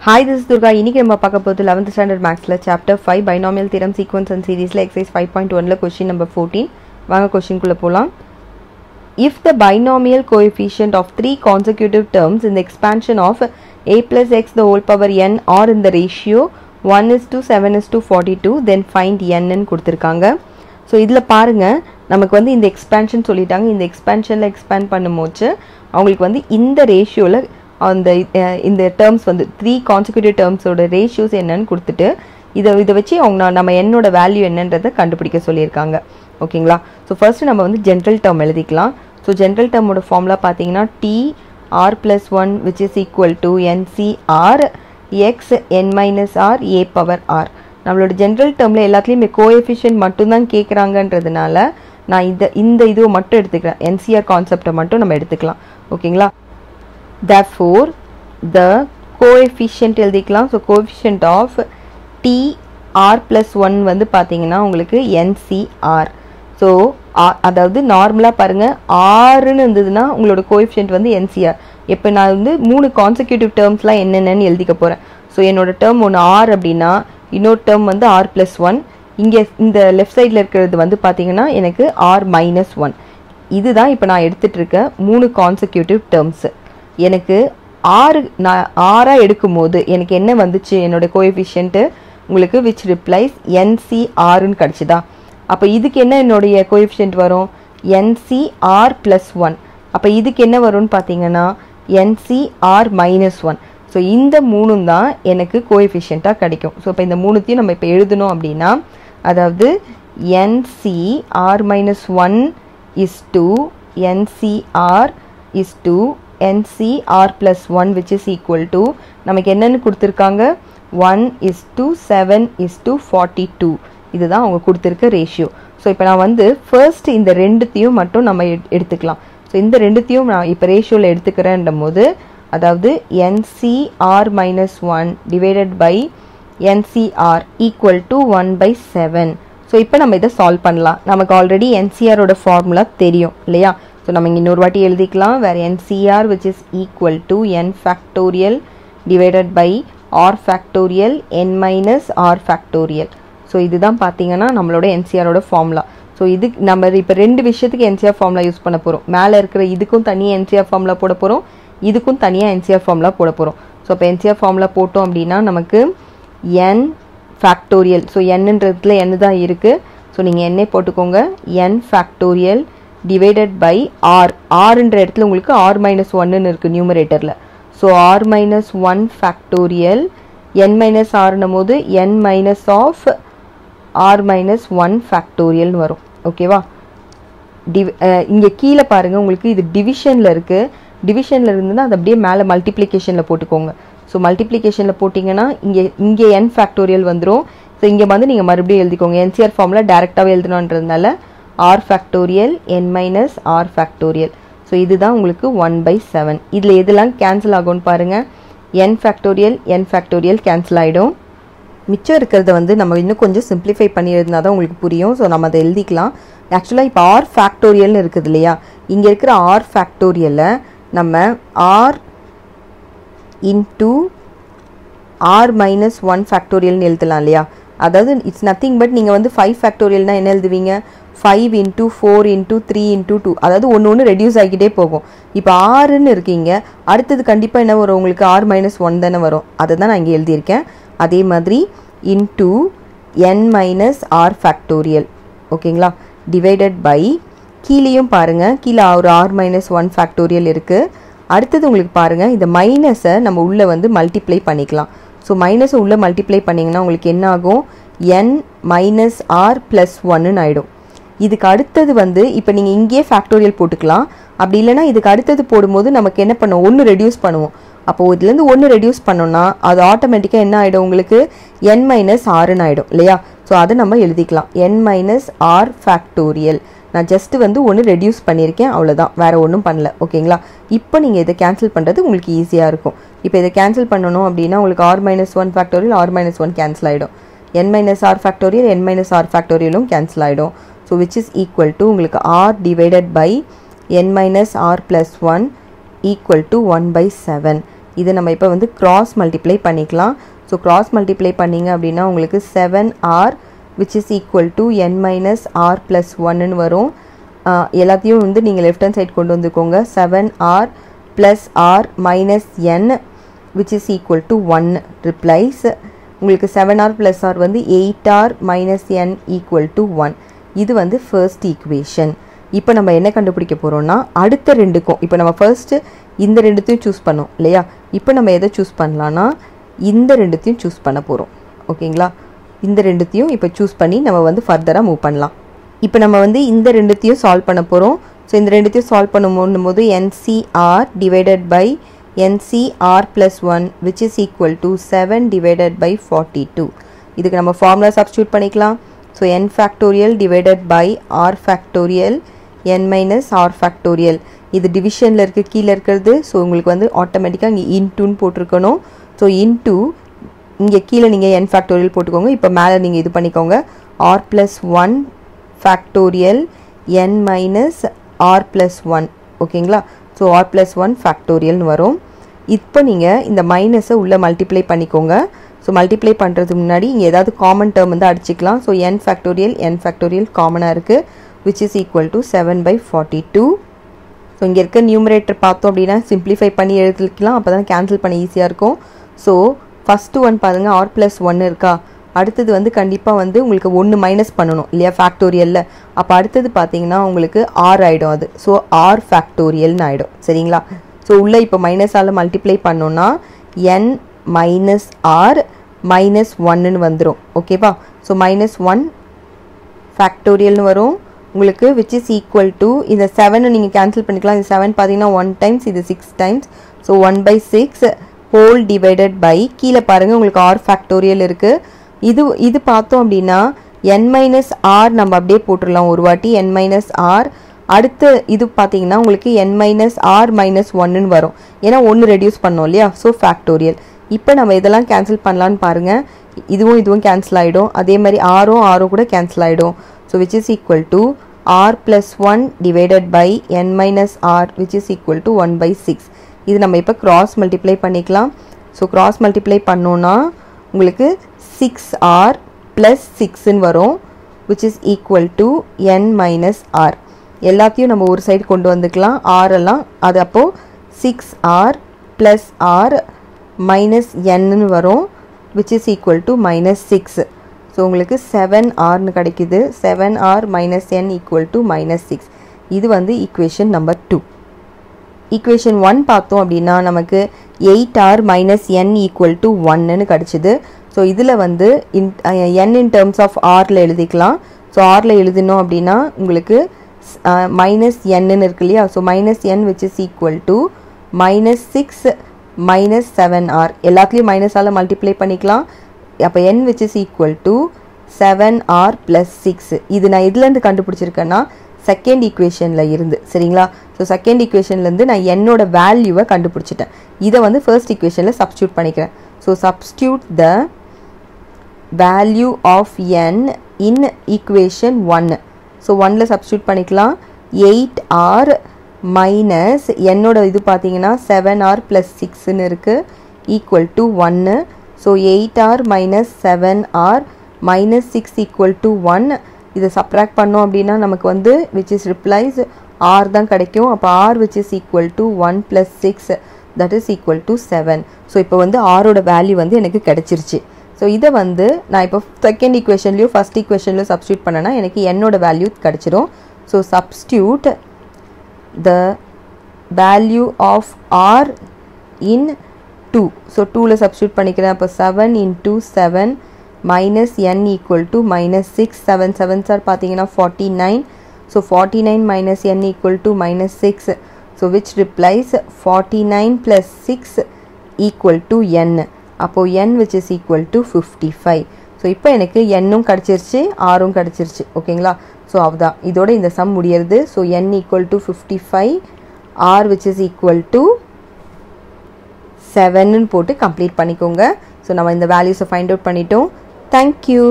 Hi, this is Durga. இன்னைக்கு நம்ம பார்க்க போறது 11th standard mathsல chapter 5 binomial theorem sequence and seriesல exercise 5.1ல question number 14. வாங்க question குள்ள போலாம். If the binomial coefficient of three consecutive terms in the expansion of a plus x the whole power n are in the ratio 1:7:42 then find n ன்னு கொடுத்திருக்காங்க. So இதில் பாருங்க நமக்கு வந்து இந்த எக்ஸ்பேன்ஷன் சொல்லிட்டாங்க. இந்த எக்ஸ்பேன்ஷனில் எக்ஸ்பேண்ட் பண்ணும்போது அவங்களுக்கு வந்து இந்த ரேஷியோவில் அந்த இந்த டேர்ம்ஸ் வந்து 3 கான்சிக்யூட்டிவ் டேர்ம்ஸோட ரேஷியோஸ் என்னன்னு கொடுத்துட்டு இதை வச்சு அவங்க நம்ம என்னோட வேல்யூ என்னன்றதை கண்டுபிடிக்க சொல்லியிருக்காங்க. ஓகேங்களா? ஸோ ஃபர்ஸ்ட் நம்ம வந்து ஜென்ரல் டேர்ம் எழுதிக்கலாம். ஸோ ஜென்ரல் டேர்மோட ஃபார்முலா பார்த்தீங்கன்னா TR+1 which is equal to NCR x n minus r a power r. நம்மளோட ஜென்ரல் டேர்மில் எல்லாத்துலேயுமே கோஎஃபிஷியன்ட் மட்டும்தான் கேட்குறாங்கன்றதுனால நான் இந்த இதுவை மட்டும் எடுத்துக்கிறேன். NCR கான்செப்டை மட்டும் நம்ம எடுத்துக்கலாம். ஓகேங்களா? Therefore the coefficient எழுதிக்கலாம். ஸோ coefficient of TR+1 வந்து பார்த்தீங்கன்னா உங்களுக்கு NCR. ஸோ அதாவது நார்மலாக பாருங்கள் ஆறுன்னு இருந்ததுன்னா உங்களோட கோஎஃபிஷியன்ட் வந்து NCR. இப்போ நான் வந்து 3 கான்சிக்யூட்டிவ் டேர்ம்ஸ்லாம் என்னென்னு எழுதிக்க போகிறேன். ஸோ என்னோட டேர்ம் ஒன்று R அப்படின்னா இன்னொரு டேர்ம் வந்து R+1. இங்கே இந்த லெஃப்ட் சைடில் இருக்கிறது வந்து பார்த்தீங்கன்னா எனக்கு R-1. இதுதான் இப்போ நான் எடுத்துகிட்டு இருக்க 3 கான்சிக்யூட்டிவ் டேர்ம்ஸு. எனக்கு நான் ஆறாக எடுக்கும்போது எனக்கு என்ன வந்துச்சு என்னோட கோஎஃபிஷியன்ட்டு உங்களுக்கு விச் ரிப்ளைஸ் NCRன்னு கிடச்சிதா? அப்போ இதுக்கு என்ன என்னுடைய கோஎஃபிஷியன்ட் வரும்? NCR+1. அப்போ இதுக்கு என்ன வரும்னு பார்த்தீங்கன்னா NCR-1. ஸோ இந்த மூணும் தான் எனக்கு கோஎஃபிஷியண்ட்டாக கிடைக்கும். ஸோ இப்போ இந்த மூணுத்தையும் நம்ம இப்போ எழுதணும் அப்படின்னா அதாவது NCR-1 is to NCR is to NCR+1 which is equal to நமக்கு என்னென்னு கொடுத்துருக்காங்க 1:7:42. இதுதான் அவங்க கொடுத்துருக்க ரேஷியோ. ஸோ இப்போ நான் வந்து ஃபர்ஸ்ட் இந்த ரெண்டுத்தையும் மட்டும் நம்ம எடுத்துக்கலாம். ஸோ இந்த ரெண்டுத்தையும் நான் இப்போ ரேஷியோவில் எடுத்துக்கிறேன்ற போது அதாவது NCR-1 divided by NCR equal to 1/7. So இப்போ நம்ம இதை சால்வ் பண்ணலாம். நமக்கு ஆல்ரெடி NCRோட ஃபார்முலா தெரியும் இல்லையா? ஸோ நம்ம இங்கே இன்னொரு வாட்டி எழுதிக்கலாம். வேறு NCR which is equal to n factorial divided by r factorial n minus r factorial. So இதுதான் பார்த்தீங்கன்னா நம்மளோட NCRோட ஃபார்முலா. ஸோ இது நம்ம இப்போ ரெண்டு விஷயத்துக்கு NCR ஃபார்முலா யூஸ் பண்ண போகிறோம். மேலே இருக்கிற இதுக்கும் தனியாக NCR ஃபார்முலா போட போகிறோம், இதுக்கும் தனியாக NCR ஃபார்முலா போட போகிறோம். ஸோ இப்போ NCR ஃபார்முலா போட்டோம் அப்படின்னா நமக்கு n factorial. ஸோ nன்றதுல n தான் இருக்குது. ஸோ நீங்கள் n போட்டுக்கோங்க. n factorial divided by r. rன்ற இடத்துல உங்களுக்கு r-1ன்னு இருக்குது நியூமரேட்டரில். So r-1 factorial n minus rன்னும் போது n minus of r-1 factorialனு வரும். ஓகேவா? இங்கே கீழே பாருங்கள் உங்களுக்கு இது டிவிஷனில் இருக்குது. டிவிஷனில் இருந்துன்னா அது அப்படியே மேலே மல்டிப்ளிகேஷனில் போட்டுக்கோங்க. ஸோ மல்டிப்ளிகேஷனில் போட்டிங்கன்னா இங்கே n ஃபேக்டோரியல் வந்துடும். ஸோ இங்கே வந்து நீங்கள் மறுபடியும் எழுதிக்கோங்க. NCR ஃபார்முலா டேரெக்டாகவே எழுதணுன்றதுனால r factorial n minus r factorial. So இதுதான் உங்களுக்கு 1/7. இதில் எதெல்லாம் கேன்சல் ஆகும்னு பாருங்கள். n ஃபேக்டோரியல் கேன்சல் ஆகிடும். மிச்சம் இருக்கிறத வந்து நம்ம இன்னும் கொஞ்சம் சிம்பிளிஃபை பண்ணி எழுதினா தான் உங்களுக்கு புரியும். ஸோ நம்ம அதை எழுதிக்கலாம். ஆக்சுவலாக இப்போ r ஃபேக்டோரியல்னு இருக்குது இல்லையா? இங்கே இருக்கிற r ஃபேக்டோரியலை நம்ம r into r-1 ஃபேக்டோரியல்னு எழுதலாம் இல்லையா? அதாவது இட்ஸ் நத்திங் பட் நீங்கள் வந்து 5 ஃபேக்டோரியல்னால் என்ன எழுதுவீங்க? 5 into 4 into 3 into 2. அதாவது ஒன்று ரெடியூஸ் ஆகிக்கிட்டே போகும். இப்போ ஆறுன்னு இருக்கீங்க, அடுத்தது கண்டிப்பாக என்ன வரும் உங்களுக்கு? r-1 தானே வரும். அதை தான் நான் இங்கே எழுதியிருக்கேன். அதே மாதிரி into n minus r factorial. ஓகேங்களா? டிவைடட் பை கீழேயும் பாருங்கள், கீழே ஒரு r-1 ஃபேக்டோரியல் இருக்குது. அடுத்தது உங்களுக்கு பாருங்கள், இந்த மைனஸை நம்ம உள்ளே வந்து மல்டிப்ளை பண்ணிக்கலாம். ஸோ மைனஸை உள்ளே மல்டிப்ளை பண்ணிங்கன்னா உங்களுக்கு என்ன ஆகும்? n minus r+1ன்னு ஆகிடும். இதுக்கு அடுத்தது வந்து இப்போ நீங்கள் இங்கேயே ஃபேக்டோரியல் போட்டுக்கலாம். அப்படி இல்லைனா இதுக்கு அடுத்தது போடும்போது நமக்கு என்ன பண்ணுவோம்? 1 ரெடியூஸ் பண்ணுவோம். அப்போது இதுலேருந்து 1 ரெடியூஸ் பண்ணோன்னா அது ஆட்டோமேட்டிக்காக என்ன ஆகிடும் உங்களுக்கு? n minus rன்னு ஆகிடும் இல்லையா? ஸோ அதை நம்ம எழுதிக்கலாம். n minus r factorial. நான் ஜஸ்ட்டு வந்து 1 ரெடியூஸ் பண்ணியிருக்கேன், அவ்வளோதான், வேறு ஒன்றும் பண்ணல. ஓகேங்களா? இப்போ நீங்கள் இதை கேன்சல் பண்ணுறது உங்களுக்கு ஈஸியாக இருக்கும். இப்போ இதை கேன்சல் பண்ணணும் அப்படின்னா உங்களுக்கு r-1 ஃபேக்டோரியல் r-1 கேன்சல் ஆகிடும். n minus r factorial n minus r ஃபேக்டோரியலும் கேன்சல் ஆகிடும். So which is equal to உங்களுக்கு r divided by n minus r+1 equal to 1/7. இதை நம்ம இப்போ வந்து கிராஸ் மல்டிப்ளை பண்ணிக்கலாம். ஸோ கிராஸ் மல்டிப்ளை பண்ணிங்க அப்படின்னா உங்களுக்கு 7r which is equal to n minus r plus 1ன்னு வரும். எல்லாத்தையும் வந்து நீங்கள் லெஃப்ட் ஹேண்ட் சைட் கொண்டு வந்துக்கோங்க. 7r plus r minus n which is equal to 1 replies. உங்களுக்கு 7r plus r வந்து 8r minus n equal to 1. இது வந்து ஃபர்ஸ்ட் ஈக்குவேஷன். இப்போ நம்ம என்ன கண்டுபிடிக்க போகிறோம்னா அடுத்த ரெண்டுக்கும் இப்போ நம்ம ஃபர்ஸ்ட்டு இந்த ரெண்டுத்தையும் சூஸ் பண்ணோம் இல்லையா. இப்போ நம்ம எதை சூஸ் பண்ணலான்னா இந்த ரெண்டுத்தையும் சூஸ் பண்ண போகிறோம். ஓகேங்களா, இந்த ரெண்டுத்தையும் இப்போ சூஸ் பண்ணி நம்ம வந்து ஃபர்தராக மூவ் பண்ணலாம். இப்போ நம்ம வந்து இந்த ரெண்டுத்தையும் சால்வ் பண்ண போகிறோம். ஸோ இந்த ரெண்டுத்தையும் சால்வ் பண்ணும்போது NCR divided by NCR plus 1 which is equal to 7 divided by 42. இதுக்கு நம்ம ஃபார்முலா சப்ஸ்டியூட் பண்ணிக்கலாம். So n factorial divided by r factorial n minus r factorial. இது டிவிஷனில் இருக்குது, கீழே இருக்கிறது. ஸோ உங்களுக்கு வந்து ஆட்டோமேட்டிக்காக இங்கே இன்டூன்னு போட்டிருக்கணும். ஸோ இன்டூ இங்கே கீழே நீங்கள் n factorial போட்டுக்கோங்க. இப்போ மேலே நீங்கள் இது பண்ணிக்கோங்க r plus 1 factorial n minus r plus 1. ஓகேங்களா, ஸோ r plus 1 factorialனு வரும். இப்போ நீங்கள் இந்த மைனஸை உள்ளே மல்டிப்ளை பண்ணிக்கோங்க. ஸோ மல்டிப்ளை பண்ணுறதுக்கு முன்னாடி இங்கே ஏதாவது காமன் டேர்ம் வந்து அடிச்சிக்கலாம். ஸோ n factorial காமனாக இருக்குது which is equal to 7/42. So இங்கே இருக்க நியூமரேட்டர் பார்த்தோம் அப்படின்னா சிம்பிளிஃபை பண்ணி எழுதிக்கலாம். அப்போ தான் கேன்சல் பண்ண ஈஸியாக இருக்கும். ஸோ ஃபஸ்ட்டு ஒன் பாருங்கள் r plus 1 இருக்கா. அடுத்தது வந்து கண்டிப்பாக வந்து உங்களுக்கு 1 மைனஸ் பண்ணணும் இல்லையா ஃபேக்டோரியலில். அப்போ அடுத்தது பார்த்தீங்கன்னா உங்களுக்கு r ஆகிடும் அது. ஸோ r ஃபேக்டோரியல்னு ஆகிடும். சரிங்களா, ஸோ உள்ளே இப்போ மைனஸால் மல்டிப்ளை பண்ணோன்னா n மைனஸ் r மைனஸ் 1ன்னு வந்துடும். ஓகேவா, ஸோ -1 ஃபேக்டோரியல்னு வரும் உங்களுக்கு which is equal to இந்த 7 நீங்கள் கேன்சல் பண்ணிக்கலாம். இந்த 7 பார்த்தீங்கன்னா 1 டைம்ஸ், இது 6 times. So 1/6 whole divided by கீழே பாருங்கள் உங்களுக்கு r ஃபேக்டோரியல் இருக்குது. இது பார்த்தோம் அப்படின்னா n மைனஸ் r நம்ம அப்படியே போட்டுடலாம் ஒரு வாட்டி n மைனஸ் r. அடுத்து இது பார்த்தீங்கன்னா உங்களுக்கு n மைனஸ் r மைனஸ் 1ன்னு வரும். ஏன்னா 1 ரெடியூஸ் பண்ணோம் இல்லையா. So factorial. இப்போ நம்ம இதெல்லாம் கேன்சல் பண்ணலான்னு பாருங்கள். இதுவும் கேன்சல் ஆகிடும். அதே மாதிரி ஆரும் கூட கேன்சல் ஆகிடும். So which is equal to r plus 1 divided by n minus r which is equal to 1/6. இது நம்ம இப்போ கிராஸ் மல்டிப்ளை பண்ணிக்கலாம். ஸோ கிராஸ் மல்டிப்ளை பண்ணோன்னா உங்களுக்கு 6r plus 6ன்னு வரும் which is equal to n minus r. எல்லாத்தையும் நம்ம ஒரு சைடு கொண்டு வந்துக்கலாம். r எல்லாம் அது அப்போது 6r plus r minus nன்னு வரும் which is equal to -6. So உங்களுக்கு 7rன்னு கிடைக்குது. 7r minus n equal to -6. இது வந்து ஈக்குவேஷன் நம்பர் 2. ஈக்குவேஷன் 1 பார்த்தோம் அப்படின்னா நமக்கு 8r minus n equal to 1ன்னு கிடச்சிது. ஸோ இதில் வந்து n in terms of rல எழுதிக்கலாம். ஸோ rல எழுதினோம் அப்படின்னா உங்களுக்கு -nன்னு இருக்கு இல்லையா. So -n which is equal to -6 minus 7r. எல்லாத்துலேயும் மைனஸால் மல்டிப்ளை பண்ணிக்கலாம். அப்போ n which is equal to 7r plus 6. இது நான் இதுலேருந்து கண்டுபிடிச்சிருக்கேன்னா செகண்ட் ஈக்குவேஷனில் இருந்து. சரிங்களா, ஸோ செகண்ட் ஈக்குவேஷன்லேருந்து நான் என்னோட வேல்யூவை கண்டுபிடிச்சிட்டேன். இதை வந்து ஃபர்ஸ்ட் ஈக்குவேஷனில் சப்ஸ்டியூட் பண்ணிக்கிறேன். So substitute the value of n in equation 1. So 1ல் சப்ஸ்டியூட் பண்ணிக்கலாம். 8r மைனஸ் என்னோட இது பார்த்தீங்கன்னா 7r plus 6ன்னு இருக்குது equal to 1. So 8r minus 7r minus 6 equal to 1. இதை சப்ராக்ட் பண்ணோம் அப்படின்னா நமக்கு வந்து which is replies r தான் கிடைக்கும். அப்போ r which is equal to 1 plus 6 that is equal to 7. So இப்போ வந்து r-ஓட வேல்யூ வந்து எனக்கு கிடைச்சிருச்சு. ஸோ இதை வந்து நான் இப்போ செகண்ட் ஈக்குவேஷன்லையும் ஃபஸ்ட் ஈக்குவேஷன்லையும் சப்ஸ்டியூட் பண்ணேன்னா எனக்கு என்னோட வேல்யூ கிடைச்சிரும். So substitute the value of r in 2. So 2ல் சப்ஸ்டியூட் பண்ணிக்கிறேன். அப்போ 7 into 7 minus n equal to -6. 7 7s are பார்த்தீங்கன்னா 49. So 49 minus n equal to -6. So which replies 49 plus 6 equal to n. அப்போது n which is equal to 55. So இப்போ எனக்கு n-ம் கிடச்சிருச்சு, r-ம் கிடச்சிருச்சு. ஓகேங்களா, ஸோ அதுதான் இதோட இந்த சம் முடியறது. So n equal to 55, r which is equal to 7ன்னு போட்டு கம்ப்ளீட் பண்ணிக்கோங்க. ஸோ நம்ம இந்த வேல்யூஸை ஃபைண்ட் அவுட் பண்ணிட்டோம். தேங்க்யூ.